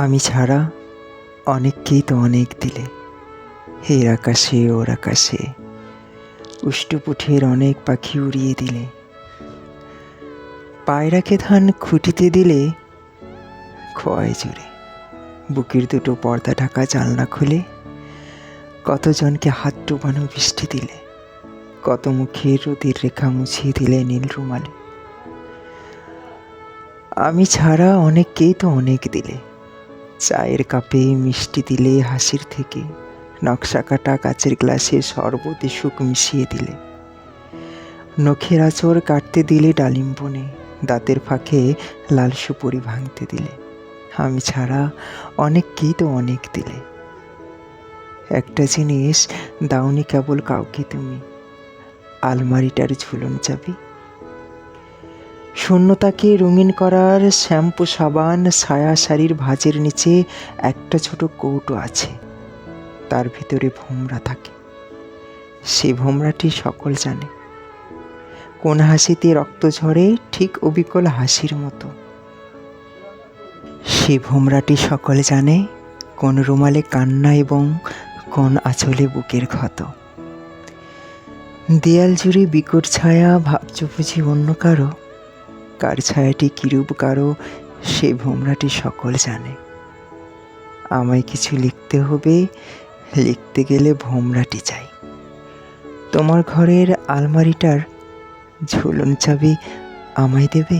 আমি ছাড়া অনেককেই তো অনেক দিলে, এর আকাশে ওর আকাশে উষ্টপুঠের অনেক পাখি উড়িয়ে দিলে। পায়রাকে ধান খুঁটিতে দিলে, খোয়াই জুড়ে বুকের দুটো পর্দা ঢাকা জানলা খুলে কতজনকে হাত ডোবানো বৃষ্টি দিলে, কত মুখের রোদের রেখা মুছিয়ে দিলে নীল রুমালে। আমি ছাড়া অনেককেই তো অনেক দিলে, চায়ের কাপে মিষ্টি দিলে হাসির থেকে, নকশা কাটা কাচের গ্লাসে শরবতে সুখ মিশিয়ে দিলে। নখের আঁচড় কাটতে দিলে ডালিম বনে, দাঁতের ফাঁকে লাল সুপুরি ভাঙতে দিলে। আমি ছাড়া অনেককেই তো অনেক দিলে। একটা জিনিস দাওনি কেবল কাউকে তুমি, আলমারিটার ঝুলন চাবি। শূন্যতাকে রঙিন করার শ্যাম্পু সাবান ছায়া শাড়ির ভাঁজের নিচে একটা ছোট কৌটো আছে, তার ভিতরে ভোমরা থাকে। সে ভোমরাটি সকল জানে, কোন হাসিতে রক্ত ঝরে ঠিক অবিকল হাসির মতো। সে ভোমরাটি সকলে জানে, কোন রুমালে কান্না এবং কোন আঁচলে বুকের ক্ষত। দেয়াল জুড়ে বিকট ছায়া, ভাবছ বুঝি অন্য কারো, কার ছায়াটি কিরূপ কারো সে ভোমরাটি সকল জানে। আমায় কিছু লিখতে হবে, লিখতে গেলে ভোমরাটি চাই। তোমার ঘরের আলমারিটার ঝুলন চাবি আমায় দেবে?